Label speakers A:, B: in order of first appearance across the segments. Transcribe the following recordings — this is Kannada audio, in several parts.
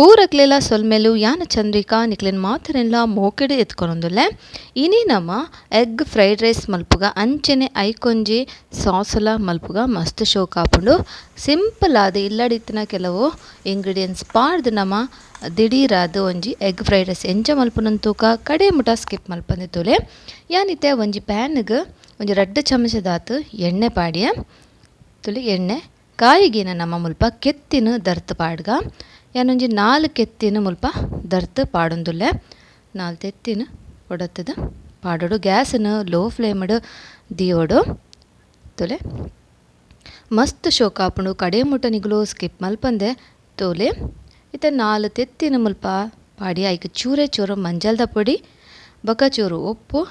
A: ಪೂರಕ್ಲೆಲ್ಲ ಸೊಲ್ಮೆಲು ಯಾನ ಚಂದ್ರಿಕಾ ನಿಕ್ಲೆನ್ ಮಾತರೆಲ್ಲ ಮೋಕೆಡು ಎತ್ಕೊನೊಂದುಲ್ಲೆ ಇನಿ ನಮ ಎಗ್ ಫ್ರೈಡ್ ರೈಸ್ ಮಲ್ಪುಗ ಅಂಚೆನೆ ಐಕೊಂಜಿ ಸಾಸಲ ಮಲ್ಪುಗ ಮಸ್ತ್ ಶೋಕ್ ಆಪುಂಡು ಸಿಂಪಲ್ ಆದ ಇಲ್ಲಡಿತ್ತಿನ ಕೆಲವು ಇಂಗ್ರೀಡಿಯೆಂಟ್ಸ್ ಪಾಡ್ದು ನಮ ದಿಢೀರಾದ ಒಂಜಿ ಎಗ್ ಫ್ರೈಡ್ ರೈಸ್ ಎಂಚ ಮಲ್ಪುನಂದು ತೂಕ ಕಡೆ ಮುಟ ಸ್ಕಿಪ್ ಮಲ್ಪಂದೆ ತೂಲೆ ಯಾನಿತ್ತೆ ಒಂಜಿ ಪ್ಯಾನ್ಗ್ ಒಂಜಿ 2 ಚಮಚದಾತು ಎಣ್ಣೆ ಪಾಡ್ಯ ತುಲಿ ಎಣ್ಣೆ ಕಾಯಿಗಿನ ನಮ್ಮ ಮುಲ್ಪ ಕೆತ್ತಿನ ದರ್ತ್ ಪಾಡ್ಗ ಯಾನೊಂಜಿ 4 ಕೆತ್ತಿನ ಮುಲ್ಪ ದರ್ತ್ ಪಾಡೊಂದುಲ್ಲೆ 4 ತೆತ್ತಿನ ಒಡತ್ತದ ಪಾಡೋಡು ಗ್ಯಾಸ್ನ ಲೋ ಫ್ಲೇಮ್ಡ್ ದಿಯೋಡು ತೋಲೆ ಮಸ್ತ್ ಶೋಕ ಆಪುಂಡು ಕಡೆ ಮುಟ ನಿಗುಲು ಸ್ಕಿಪ್ ಮಲ್ಪಂದೆ ತೋಲೆ ಇತ್ತೆ 4 ತೆತ್ತಿನ ಮುಲ್ಪ ಪಾಡಿ ಐಕ್ ಚೂರೆ ಚೂರು ಮಂಜಲ್ದ ಪೊಡಿ ಬಕಚೂರು ಉಪ್ಪು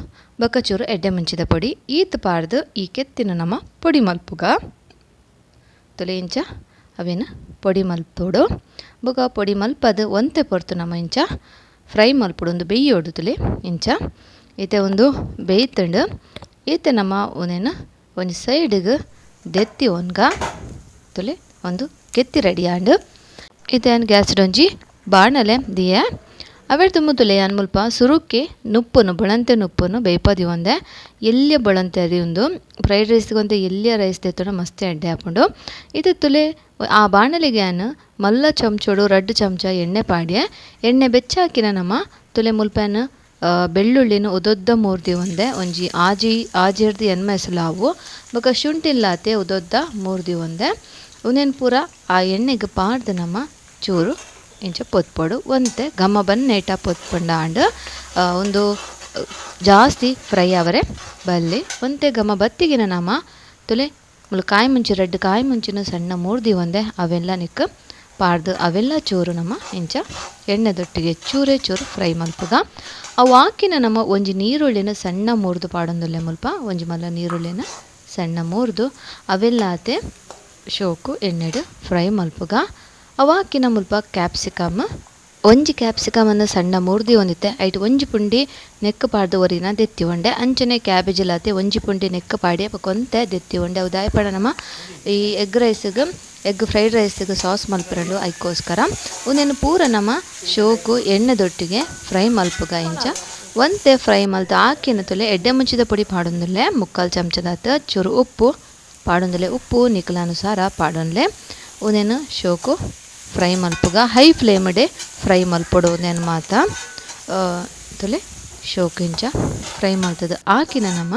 A: ಬಕಚೂರು ಎಡ್ಡೆ ಮುಂಚಿದ ಪೊಡಿ ಈತ್ ಪಾಡ್ದು ಈ ಕೆತ್ತಿನ ನಮ್ಮ ಪೊಡಿ ಮಲ್ಪುಗ ತೊಲೆ ಇಂಚ ಅವೇನು ಪೊಡಿ ಮಲ್ಪೋಡು ಬೊಕ ಪೊಡಿ ಮಲ್ಪದು ಒಂತೆ ಪೊರ್ತು ನಮ್ಮ ಇಂಚ ಫ್ರೈ ಮಲ್ಪೊಡು ಒಂದು ಬೇಯೋಡು ತುಲೆ ಇಂಚ ಈತೆ ಒಂದು ಬೇಯ್ತಂಡು ಈತೆ ನಮ್ಮ ಒಂದೇನು ಒಂಜಿ ಸೈಡ್ಗ್ ದೆತ್ತಿ ಒನ್ಗ ತುಲೆ ಒಂದು ಕೆತ್ತಿ ರೆಡಿ ಆಂಡು ಈತೆ ಗ್ಯಾಸ್ಡ್ ಒಂಜಿ ಬಾಣಲೆ ದಿಯೆ ಅವೆಡ್ದು ಮುದುಲೆ ಯಾನ್ ಮುಲ್ಪ ಸುರುಕ್ಕೆ ನುಪ್ಪುನು ಬೊಳಂತೆ ನುಪ್ಪುನು ಬೇಯ್ಪದಿ ಒಂದೆ ಎಲ್ಲಿಯ ಬೊಳಂತೆ ಅದಿ ಒಂದು ಫ್ರೈಡ್ ರೈಸ್ಗೊಂತೆ ಎಲ್ಲಿಯ ರೈಸ್ ತೆತ್ತೋಣ ಮಸ್ತ್ ಎಡ್ಡೆ ಹಾಕೊಂಡು ಇದು ತುಲೆ ಆ ಬಾಣಲೆಗೆ ಯಾನು ಮಲ್ಲ ಚಮಚೋಡು 2 ಚಮಚ ಎಣ್ಣೆ ಪಾಡ್ಯೆ ಎಣ್ಣೆ ಬೆಚ್ಚಾಕಿನ ನಮ್ಮ ತುಲೆ ಮುಲ್ಪನ ಬೆಳ್ಳುಳ್ಳಿನ ಉದೊದ್ದ ಮೂರ್ದಿ ಒಂದೆ ಒಂಜಿ ಆಜಿರ್ದು ಎನ್ಮೆಸಲಾವು ಬೊಕ ಶುಂಠಿಲ್ಲಾತೆ ಉದೊದ್ದ ಮೂರ್ದಿ ಒಂದೆ ಉನೇನು ಪೂರ ಆ ಎಣ್ಣೆಗೆ ಪಾಡ್ದು ನಮ್ಮ ಚೂರು ಇಂಚ ಪೊತ್ಪೊಡು ಒಂತೆ ಘಮ ಬನ್ನೇಟ ಪೊತ್ಪಂಡ ಆಂಡ್ ಒಂದು ಜಾಸ್ತಿ ಫ್ರೈ ಅವರೆ ಬಲ್ಲಿ ಒಂತೆ ಘಮ ಬತ್ತಿಗಿನ ನಮ್ಮ ತುಲೆ ಮುಳು ಕಾಯಿ ಮುಂಚಿ 2 ಕಾಯಿ ಮುಂಚಿನ ಸಣ್ಣ ಮೂರ್ದಿ ಒಂದೆ ಅವೆಲ್ಲ ನಿಕ್ ಪಾಡ್ದು ಅವೆಲ್ಲ ಚೂರು ನಮ್ಮ ಇಂಚ ಎಣ್ಣೆದೊಟ್ಟಿಗೆ ಚೂರೇ ಚೂರು ಫ್ರೈ ಮಲ್ಪುಗ ಅವು ಹಾಕಿನ ನಮ್ಮ ಒಂಜಿ ನೀರುಳ್ಳಿನ ಸಣ್ಣ ಮೂರ್ದು ಪಾಡೊಂದುಲ್ಲೆ ಮುಲ್ಪ ಒಂಜಿ ಮಲ್ಲ ನೀರುಳ್ಳಿನ ಸಣ್ಣ ಮೂರ್ದು ಅವೆಲ್ಲ ಆತೆ ಶೋಕು ಎಣ್ಣೆಡು ಫ್ರೈ ಮಲ್ಪುಗ ಅವಾಕಿನ ಮುಲ್ಪ ಕ್ಯಾಪ್ಸಿಕಮ್ ಒಂಜಿ ಕ್ಯಾಪ್ಸಿಕಮ್ ಅನ್ನು ಸಣ್ಣ ಮೂರ್ದಿ ಒಂದಿತ್ತೆ ಐಟ್ ಒಂಜಿ ಪುಂಡಿ ನೆಕ್ ಪಾಡ್ದು ಒರಿನ ದೆತ್ತಿ ಒಂಡೆ ಅಂಚನೆ ಕ್ಯಾಬೇಜ್ ಲಾತೆ ಒಂಜಿ ಪುಂಡಿ ನೆಕ್ ಪಾಡಿ ಕೊಂತೆ ದೆತ್ತಿ ಒಂಡೆ ಉದಾಯ ಪಡ ನಮ್ಮ ಈ ಎಗ್ ಫ್ರೈಡ್ ರೈಸ್ಗೆ ಸಾಸ್ ಮಲ್ಪರಂಡು ಐಕೋಸ್ಕರ ಒಂದೇನು ಪೂರ ನಮ್ಮ ಶೋಕು ಎಣ್ಣೆದೊಟ್ಟಿಗೆ ಫ್ರೈ ಮಲ್ಪುಗ ಇಂಚ ಒಂತೆ ಫ್ರೈ ಮಲ್ತು ಹಾಕಿನ ತುಲೆ ಎಡ್ಡೆ ಮುಂಚಿದ ಪುಡಿ ಪಾಡೊಂದುಲ್ಲೆ 3/4 ಚಮಚದಾತ ಚೂರು ಉಪ್ಪು ಪಾಡೊಂದುಲ್ಲೆ ಉಪ್ಪು ನಿಕಲಾನುಸಾರ ಪಾಡೊಂದ್ಲೆ ಒಂದೇನು ಶೋಕು ಫ್ರೈ ಮಲ್ಪುಗ ಹೈ ಫ್ಲೇಮ್ಡೆ ಫ್ರೈ ಮಲ್ಪೊಡು ಒಂದೇನು ಮಾತ ತುಲೆ ಶೋಕು ಇಂಚ ಫ್ರೈ ಮಲ್ತದ ಹಾಕಿನ ನಮ್ಮ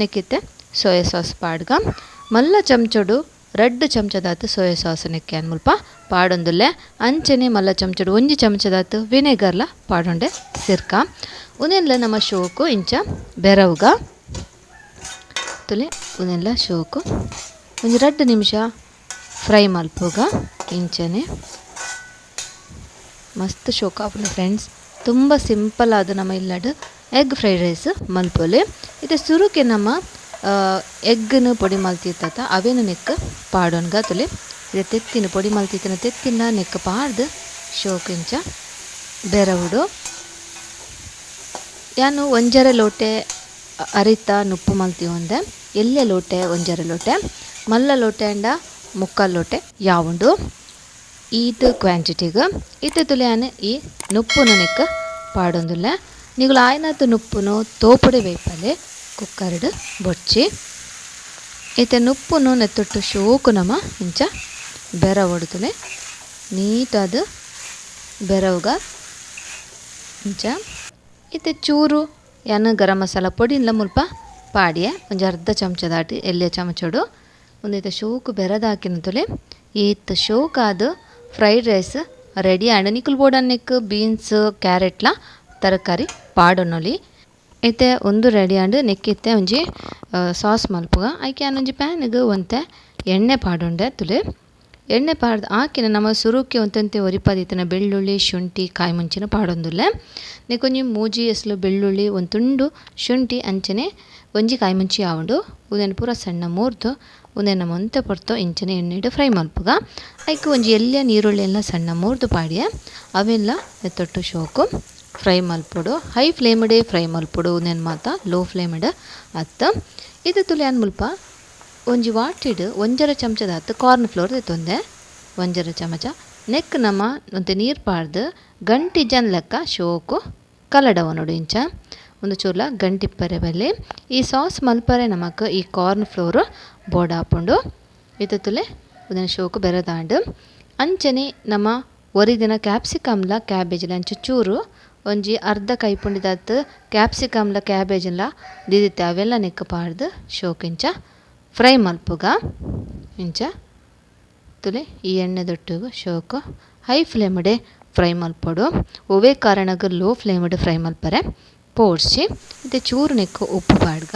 A: ನೆಕ್ಕಿತ್ತೆ ಸೋಯಾ ಸಾಸ್ ಪಾಡ್ಗ ಮಲ್ಲ ಚಮಚಡು 2 ಚಮಚದಾತು ಸೋಯಾ ಸಾಸ್ ನೆಕ್ಕೆ ಅನ್ ಮುಲ್ಪ ಪಾಡೊಂದುಲ್ಲೆ ಅಂಚನೆ ಮಲ್ಲ ಚಮಚಡು 1 ಚಮಚದಾತು ವಿನೆಗರ್ಲ ಪಾಡೊಂಡೆ ಸಿರ್ಕ ಉನೆಲ್ಲ ನಮ್ಮ ಶೋಕು ಇಂಚ ಬೆರವುಗ ತುಲೆ ಉನೆಲ್ಲ ಶೋಕು ಒಂಜಿ 2 ನಿಮಿಷ ಫ್ರೈ ಮಲ್ಪುಗ ಇಂಚನೆ ಮಸ್ತ್ ಶೋಕ ಆಪುಂಡು ಫ್ರೆಂಡ್ಸ್ ತುಂಬ ಸಿಂಪಲ್ ಆದ ನಮ್ಮ ಇಲ್ಲಡು ಎಗ್ ಫ್ರೈಡ್ ರೈಸ್ ಮಲ್ಪೊಲೆ ಇದು ಸುರುಕೆ ನಮ್ಮ ಎಗ್ಗನ್ನು ಪೊಡಿ ಮಲ್ತಿತ್ತ ಅವೇನು ನೆಕ್ ಪಾಡೋನ್ಗ ತುಲೆ ಇದು ತೆತ್ತಿನ ಪೊಡಿ ಮಲ್ತಿತ್ತನ ತೆತ್ತಿನ ನೆಕ್ ಪಾಡ್ದು ಶೋಕ್ ಇಂಚ ಬೆರವುಡು ಯಾನು ಒಂಜರೆ ಲೋಟೆ ಅರಿತ ನುಪ್ಪು ಮಲ್ತಿ ಒಂದೆ ಎಲ್ಲೆ ಲೋಟೆ ಒಂಜರೆ ಲೋಟೆ ಮಲ್ಲ ಲೋಟೆ ಅಂಡ 3/4 ಲೋಟೆ ಯಾವುಂಡು ಈತ್ ಕ್ವಾಂಟಿಟಿಗೆ ಇತ್ತೆ ತುಲೆಯಾನೆ ಈ ನುಪ್ಪುನು ನೆಕ್ ಪಾಡೊಂದುಲ್ಲೆ ನಿಗುಲು ಆಯ್ನಾತು ನುಪ್ಪುನು ತೋಪುಡೆ ಬೇಪಲೆ ಕುಕ್ಕರ್ಡ್ ಬೊಡ್ಚಿ ಇತ್ತೆ ನುಪ್ಪುನು ನೆತ್ತೊಟ್ಟು ಶೋಕು ನಮ ಇಂಚ ಬೆರವೊಡ್ತುಲೆ ನೀಟಾದ ಬೆರವುಗ ಇಂಚ ಇತ್ತೆ ಚೂರು ಯಾನು ಗರಂ ಮಸಾಲ ಪೊಡಿ ಇಲ್ಲ ಮುಲ್ಪ ಪಾಡಿಯೆ ಒಂಜಿ 1/2 ಚಮಚದಾಟಿ ಎಲ್ಯ ಚಮಚಡು ಒಂದೈತೆ ಶೋಕು ಬೆರದ ಹಾಕಿನ ತುಲೆ ಈತ್ ಶೋಕಾದ ಫ್ರೈಡ್ ರೈಸ್ ರೆಡಿ ಆಂಡ್ ನಿಕುಲ್ ಬೋಡನ್ನಿಕ್ ಬೀನ್ಸ್ ಕ್ಯಾರೆಟ್ಲ ತರಕಾರಿ ಪಾಡೊನ್ನೊಲಿ ಐತೆ ಒಂದು ರೆಡಿ ಆಂಡ್ ನೆಕ್ಕಿತ್ತೆ ಒಂಜಿ ಸಾಸ್ ಮಲ್ಪುಗ ಐಕೆ ಒಂಜಿ ಪ್ಯಾನ್ಗ್ ಒಂತೆ ಎಣ್ಣೆ ಪಾಡೊಂಡೆ ತುಲೆ ಎಣ್ಣೆ ಪಾಡ್ದು ಹಾಕಿನ ನಮ್ಮ ಸುರುಕ್ಕೆ ಒಂತಂತೆ ಒರಿಪದಿತ್ತನ ಬೆಳ್ಳುಳ್ಳಿ ಶುಂಠಿ ಕಾಯಿ ಮುಂಚಿನ ಪಾಡೊಂದುಲ್ಲೆ ನೆಕ್ಕೊಂಜಿ ಮೂಜಿ ಎಸ್ಲು ಬೆಳ್ಳುಳ್ಳಿ ಒಂದು ತುಂಡು ಶುಂಠಿ ಅಂಚನೆ ಒಂಜಿ ಕಾಯಿ ಮುಂಚಿ ಆವುಂಡು ಉದೇನು ಪೂರ ಸಣ್ಣ ಮೂರ್ದು ಉದೇನ ಮೊಂತೆ ಪೊರ್ತು ಇಂಚನೆ ಎಣ್ಣೆಡು ಫ್ರೈ ಮಲ್ಪುಗ ಐಕೆ ಒಂಜಿ ಎಲ್ಲಿಯ ನೀರುಳ್ಳಿ ಎಲ್ಲ ಸಣ್ಣ ಮೂರ್ದು ಪಾಡಿಯೆ ಅವೆಲ್ಲ ನೆತ್ತೊಟ್ಟು ಶೋಕು ಫ್ರೈ ಮಲ್ಪೊಡು ಹೈ ಫ್ಲೇಮ್ಡೆ ಫ್ರೈ ಮಲ್ಪೊಡು ಉದೇನು ಮಾತ ಲೋ ಫ್ಲೇಮ್ಡ್ ಅತ್ತ ಇದು ತುಲೆ ಅನ್ ಮುಲ್ಪ ಒಂಜಿ ವಾಟಿಡ್ 1 ಚಮಚದಾತು ಕಾರ್ನ್ ಫ್ಲೋರ್ ದೆತ್ತೊಂದೆ 1 ಚಮಚ ನೆಕ್ ನಮ್ಮ ಒಂತೆ ನೀರು ಪಾಡ್ದು ಗಂಟಿ ಜನ್ ಲೆಕ್ಕ ಶೋಕು ಕಲಡವ ನೋಡಿ ಇಂಚ ಒಂದು ಚೂರ್ಲ ಗಂಟಿಪ್ಪರೆ ಬಲ್ಲಿ ಈ ಸಾಸ್ ಮಲ್ಪರೆ ನಮಕ್ ಈ ಕಾರ್ನ್ ಫ್ಲೋರ್ ಬೋರ್ಡ್ ಹಾಪುಂಡು ಇತ್ತುಲೆ ಉದನ ಶೋಕು ಬೆರದಾಂಡು ಅಂಚನೆ ನಮ್ಮ ಒರಿದಿನ ಕ್ಯಾಪ್ಸಿಕಮ್ಲ ಕ್ಯಾಬೇಜ್ಲ ಅಂಚ ಚೂರು ಒಂಜಿ ಅರ್ಧ ಕೈಪುಂಡಿದತ್ತು ಕ್ಯಾಪ್ಸಿಕಮ್ಲ ಕ್ಯಾಬೇಜ್ಲ ದಿದಿತ್ತೆ ಅವೆಲ್ಲ ನೆಕ್ ಪಾಡ್ದು ಶೋಕು ಇಂಚ ಫ್ರೈ ಮಲ್ಪುಗ ಇಂಚ ತುಲೆ ಈ ಎಣ್ಣೆದೊಟ್ಟಿಗೂ ಶೋಕು ಹೈ ಫ್ಲೇಮ್ಡೆ ಫ್ರೈ ಮಲ್ಪೊಡು ಒವೇ ಕಾರಣಕ್ಕೆ ಲೋ ಫ್ಲೇಮ್ಡ್ ಫ್ರೈ ಮಲ್ಪರೆ ಪೋಡ್ಸಿ ಮತ್ತು ಚೂರು ನೆಕ್ಕು ಉಪ್ಪು ಪಾಡ್ಗ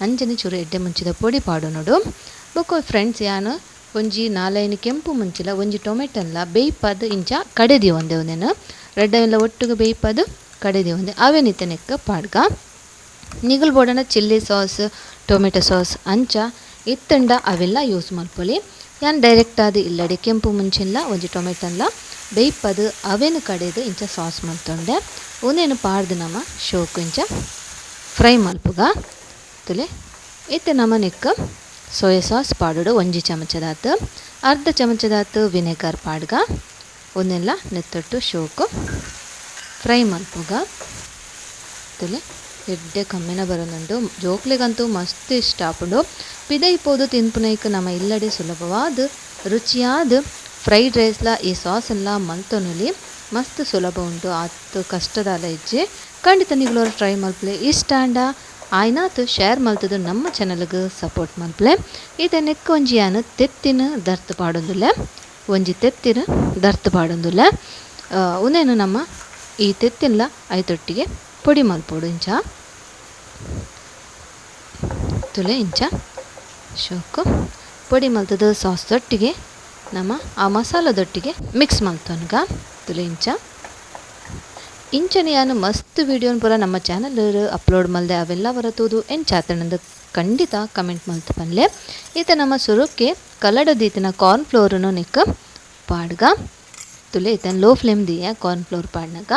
A: ಅಂಜನೆ ಚೂರು ಎಡ್ಡೆ ಮುಂಚಿದ ಪೊಡಿ ಪಾಡು ನೋಡು ಬೊಕ್ಕ ಫ್ರೆಂಡ್ಸ್ ಯಾನು ಒಂಜಿ 4-5 ಕೆಂಪು ಮುಂಚಿಲ ಒಂಜಿ ಟೊಮೆಟೊಲ್ಲ ಬೇಯ್ಪದು ಇಂಚ ಕಡೆದಿ ಒಂದೆ ಒಂದೇನು ರೆಡ್ಡ ಎಲ್ಲ ಒಟ್ಟಿಗೆ ಬೇಯ್ಪದು ಕಡೆದಿ ಒಂದೆ ಅವೆನಿತ ನೆಕ್ಕ ಪಾಡ್ಗ ನಿಗಲ್ ಬೋಡನ ಚಿಲ್ಲಿ ಸಾಸ್ ಟೊಮೆಟೊ ಸಾಸ್ ಅಂಚ ಇತ್ತಂಡ ಅವೆಲ್ಲ ಯೂಸ್ ಮಲ್ಪೊಲಿ ಯಾನ್ ಡೈರೆಕ್ಟ್ ಆದ ಇಲ್ಲಡೆ ಕೆಂಪು ಮುಂಚಿಲ್ಲ ಒಂಜಿ ಟೊಮೆಟೊಲ್ಲ ಬೇಯ್ಪದು ಅವೆನು ಕಡೆದು ಇಂಚ ಸಾಸ್ ಮಲ್ತೊಂಡೆ ಒಂದೇನು ಪಾಡ್ದು ನಮ್ಮ ಶೋಕು ಇಂಚ ಫ್ರೈ ಮಲ್ಪುಗ ತುಲೆ ಇತ್ತೆ ನಮ್ಮ ನೆಕ್ಕ ಸೋಯಾ ಸಾಸ್ ಪಾಡೋಡು ಒಂಜಿ ಚಮಚದಾತು ಅರ್ಧ ಚಮಚದಾತು ವಿನೆಗರ್ ಪಾಡ್ಗ ಒಂದೆಲ್ಲ ನೆತ್ತೊಟ್ಟು ಶೋಕು ಫ್ರೈ ಮಲ್ಪುಗ ತುಲೆ ಎಡ್ಡೆ ಕಮ್ಮಿನ ಬರೋದುಂಡು ಜೋಕ್ಲೆಗಂತೂ ಮಸ್ತ್ ಇಷ್ಟ ಆಪುಂಡು ಪಿದೈಪೋದು ತಿನ್ಪುನೈಕ್ ನಮ್ಮ ಇಲ್ಲಡೆ ಸುಲಭವಾದ ರುಚಿಯಾದ ಫ್ರೈಡ್ ರೈಸ್ಲ ಈ ಸಾಸ್ ಎಲ್ಲ ಮಲ್ತೊನುಲಿ ಮಸ್ತ್ ಸುಲಭ ಉಂಟು ಆತು ಕಷ್ಟದಲ್ಲ ಇಜ್ಜೆ ಖಂಡಿತ ನಿಗ್ಲೋರು ಟ್ರೈ ಮಲ್ಪಲೆ ಇಷ್ಟ ಅಂಡ ಆಯ್ನಾತು ಶೇರ್ ಮಲ್ತದು ನಮ್ಮ ಚಾನಲ್ಗೆ ಸಪೋರ್ಟ್ ಮಲ್ಪಲೆ ಇದು ನೆಕ್ಕ ಒಂಜಿ ಯಾನು ತೆತ್ತಿನ ದರ್ತ್ ಪಾಡೊಂದುಲ್ಲ ಒಂಜಿ ತೆತ್ತಿನ ದರ್ತ್ ಪಾಡೊಂದುಲ್ಲ ಒಂದೇನು ನಮ್ಮ ಈ ತೆತ್ತಿನ್ಲ ಐತೊಟ್ಟಿಗೆ ಪೊಡಿ ಮಲ್ಪೋಡು ಇಂಚ ತುಲೆ ಇಂಚ ಶೋಕು ಪೊಡಿ ಮಲ್ತದ ಸಾಸ್ ದೊಟ್ಟಿಗೆ ನಮ್ಮ ಆ ಮಸಾಲದೊಟ್ಟಿಗೆ ಮಿಕ್ಸ್ ಮಲ್ತೊನ್ಗ ತುಲೆ ಇಂಚ ಇಂಚನೆ ಯಾನು ಮಸ್ತ್ ವಿಡಿಯೋನ ಪೂರ ನಮ್ಮ ಚಾನಲ್ ಅಪ್ಲೋಡ್ ಮಲ್ದೆ ಅವೆಲ್ಲ ಬರತೋದು ಏನು ಚಾತಣ್ಣಂದು ಖಂಡಿತ ಕಮೆಂಟ್ ಮಲ್ತು ಪನ್ಲೆ ಈತ ನಮ್ಮ ಸುರುಕ್ಕೆ ಕಲಡದೀತಿನ ಕಾರ್ನ್ ಫ್ಲೋರನ್ನು ನೆಕ್ಕ ಪಾಡ್ಗ ತುಲೆ ಈತನ ಲೋ ಫ್ಲೇಮ್ ದಿಯ ಕಾರ್ನ್ ಫ್ಲೋರ್ ಪಾಡ್ನಾಗ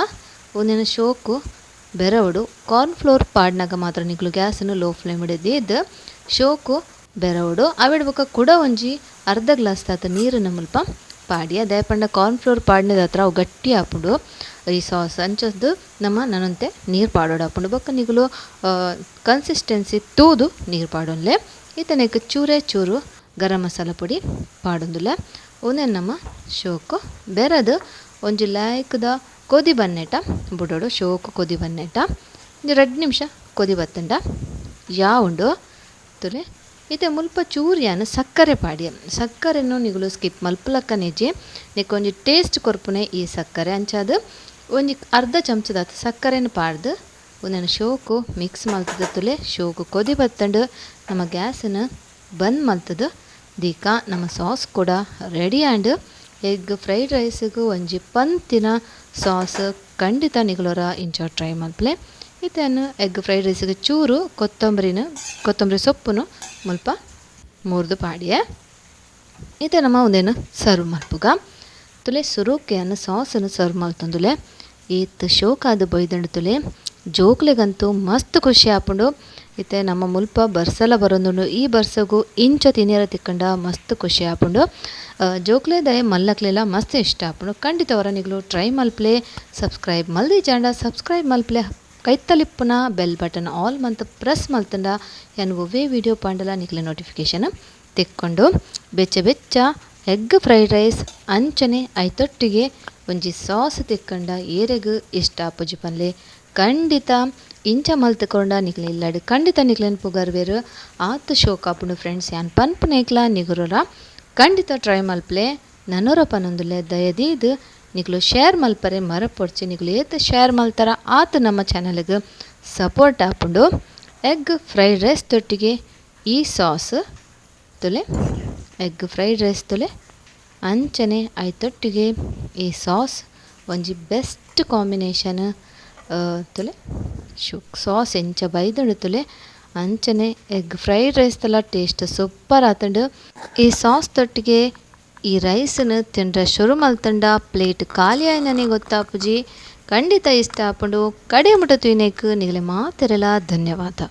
A: ಒಂದಿನ ಶೋಕು ಬೆರವಡು ಕಾರ್ನ್ ಫ್ಲೋರ್ ಪಾಡ್ನಾಗ ಮಾತ್ರ ನಿಗ್ಲು ಗ್ಯಾಸನ್ನು ಲೋ ಫ್ಲೇಮ್ ಹಿಡಿದು ಶೋಕು ಬೆರವಡು ಅವಿಡ್ಬೇಕ ಕೂಡ ಒಂಜಿ ಅರ್ಧ ಗ್ಲಾಸ್ ತಾತ ನೀರನ್ನು ಮುಲ್ಪ ಪಾಡಿ ಅದೇ ಪಂಡ ಕಾರ್ನ್ ಫ್ಲೋರ್ ಪಾಡ್ನದ ಹತ್ರ ಅವು ಗಟ್ಟಿ ಹಾಪುಂಡು ಈ ಸಾಸ್ ಅಂಚದ್ದು ನಮ್ಮ ನನ್ನಂತೆ ನೀರು ಪಾಡೋಡು ಹಾಪುಂಡು ಬೊಕ್ಕ ನಿಗಲು ಕನ್ಸಿಸ್ಟೆನ್ಸಿ ತೂದು ನೀರು ಪಾಡೋನ್ಲೆ ಈತನಕ್ಕೆ ಚೂರೇ ಚೂರು ಗರಂ ಮಸಾಲ ಪುಡಿ ಪಾಡೊಂದುಲ್ಲ ಒಂದೇ ನಮ್ಮ ಶೋಕು ಬೆರದು ಒಂಜಿ ಲಾಯ್ಕದ ಕೊದಿ ಬನ್ನೆಟ ಬುಡೋಡು ಶೋಕು ಕೊದಿ ಬನ್ನೆಟ 2 ನಿಮಿಷ ಕೊದಿ ಬತ್ತಂಡ ಉಂಡು ತುಲೆ ಇತ್ತೆ ಮುಲ್ಪ ಚೂರಿಯಾನು ಸಕ್ಕರೆ ಪಾಡಿ ಸಕ್ಕರೆಯನ್ನು ನಿಗುಲು ಸ್ಕಿಪ್ ಮಲ್ಪಲಕ್ಕ ನೆಜೆ ನೆಕ್ ಒಂಜಿ ಟೇಸ್ಟ್ ಕೊರ್ಪುನೆ ಈ ಸಕ್ಕರೆ ಅಂಚಾದು ಒಂಜಿ ಅರ್ಧ ಚಮಚದ ಸಕ್ಕರೆನ ಪಾಡ್ದು ಒಂದನ್ನು ಶೋಕು ಮಿಕ್ಸ್ ಮಲ್ತದ ತುಲೆ ಶೋಕು ಕೊದಿ ಬತ್ತಂಡು ನಮ್ಮ ಗ್ಯಾಸನ್ನು ಬಂದ್ ಮಲ್ತದು ದೀಕ ನಮ್ಮ ಸಾಸ್ ಕೂಡ ರೆಡಿ ಆ್ಯಂಡ್ ಎಗ್ ಫ್ರೈಡ್ ರೈಸಿಗೂ ಒಂಜಿ ಪಂತಿನ ಸಾಸ್ ಖಂಡಿತ ನಿಗುಲೋರ ಇಂಚ ಟ್ರೈ ಮಲ್ಪಲೆ ಇದನ್ನು ಎಗ್ ಫ್ರೈಡ್ ರೈಸಿಗೆ ಚೂರು ಕೊತ್ತಂಬರಿ ಸೊಪ್ಪುನು ಮುಲ್ಪ ಮುರಿದು ಪಾಡಿಯೆ ಇದು ನಮ್ಮ ಒಂದೇನು ಸರ್ವ್ ಮಲ್ಪುಗ ತುಲೆ ಸುರುಕೆಯನ್ನು ಸಾಸನ್ನು ಸರ್ವ್ ಮಲ್ತೊಂದುಲೆ ಈತ್ ಶೋಕಾದ ಬೊಯ್ದಂಡು ತುಲೆ ಜೋಕ್ಲೆಗಂತೂ ಮಸ್ತ್ ಖುಷಿ ಆಪುಂಡು ಇತ್ತೆ ನಮ್ಮ ಮುಲ್ಪ ಬರ್ಸಲ ಬರೋದು ಈ ಬರ್ಸಗೂ ಇಂಚ ತಿನ್ನಿಯರ ತಿಕ್ಕಂಡ ಮಸ್ತ್ ಖುಷಿ ಆಪುಂಡು ಜೋಕ್ಲೆ ದಯ ಮಲ್ಲಕ್ಲೆಲ್ಲ ಮಸ್ತ್ ಇಷ್ಟ ಆಪುಂಡು ಖಂಡಿತ ನಿಗ್ಲು ಟ್ರೈ ಮಲ್ಪ್ಲೆ ಸಬ್ಸ್ಕ್ರೈಬ್ ಮಲ್ದಿ ಜಾಂಡ ಸಬ್ಸ್ಕ್ರೈಬ್ ಮಲ್ಪ್ಲೆ ಕೈತಲಿಪ್ಪುನ ಬೆಲ್ ಬಟನ್ ಆಲ್ ಮಂತ್ ಪ್ರೆಸ್ ಮಲ್ತಂಡ ಯಾನು ಒವ್ವೇ ವಿಡಿಯೋ ಪಾಂಡಲ ನಿಕ್ಲೆ ನೋಟಿಫಿಕೇಶನ್ ತೆಕ್ಕೊಂಡು ಬೆಚ್ಚ ಎಗ್ ಫ್ರೈಡ್ ರೈಸ್ ಅಂಚನೆ ಐತೊಟ್ಟಿಗೆ ಒಂಜಿ ಸಾಸ್ ತೆಕ್ಕಂಡ ಏರೆಗ್ ಇಷ್ಟ ಆಪುಜಿ ಪನ್ಲೆ ಖಂಡಿತ ಇಂಚ ಮಲ್ತುಕೊಂಡ ನಿಕ್ಲೆ ಇಲ್ಲಾಡು ಖಂಡಿತ ನಿಕ್ಲೆನ್ ಪುಗರ್ವೇರು ಆತು ಶೋಕ್ ಆಪುಂಡು ಫ್ರೆಂಡ್ಸ್ ಯಾನ್ ಪನ್ಪುನೇಕ್ಲ ನಿಗುರರ ಖಂಡಿತ ಟ್ರೈ ಮಲ್ಪ್ಲೆ ನನ್ನೂರ ಪನ್ನೊಂದುಲೆ ದಯದೀದು ನಿಗ್ಲು ಶೇರ್ ಮಲ್ಪರೆ ಮರಪೊಡ್ಚಿ ನಿಗ್ಲು ಏತ್ ಶೇರ್ ಮಲ್ತಾರ ಆತು ನಮ್ಮ ಚಾನಲ್ಗೆ ಸಪೋರ್ಟ್ ಆಪುಂಡು ಎಗ್ ಫ್ರೈಡ್ ರೈಸ್ ತೊಟ್ಟಿಗೆ ಈ ಸಾಸ್ ತುಲೆ ಎಗ್ ಫ್ರೈಡ್ ರೈಸ್ ತುಲೆ ಅಂಚನೆ ಐತೊಟ್ಟಿಗೆ ಈ ಸಾಸ್ ಒಂಜಿ ಬೆಸ್ಟ್ ಕಾಂಬಿನೇಷನ್ ತುಲೆ ಸಾಸ್ ಎಂಚ ಬೈದಳು ತುಲೆ ಅಂಚನೆ ಎಗ್ ಫ್ರೈಡ್ ರೈಸ್ ತಲ ಟೇಸ್ಟ್ ಸೂಪರ್ ಆತಂಡು ಈ ಸಾಸ್ ತೊಟ್ಟಿಗೆ ಈ ರೈಸನ್ನು ತಿಂಡ್ರೆ ಶುರು ಮಲ್ತಂಡ ಪ್ಲೇಟ್ ಖಾಲಿ ಆಯ್ ನನಗೆ ಗೊತ್ತಾಪುಜಿ ಖಂಡಿತ ಇಷ್ಟ ಆಪುಂಡು ಕಡೆ ಮುಟ ತುಯ್ನೇಕ್ ನಿಗಲೆ ಮಾತೆರಲ ಧನ್ಯವಾದ.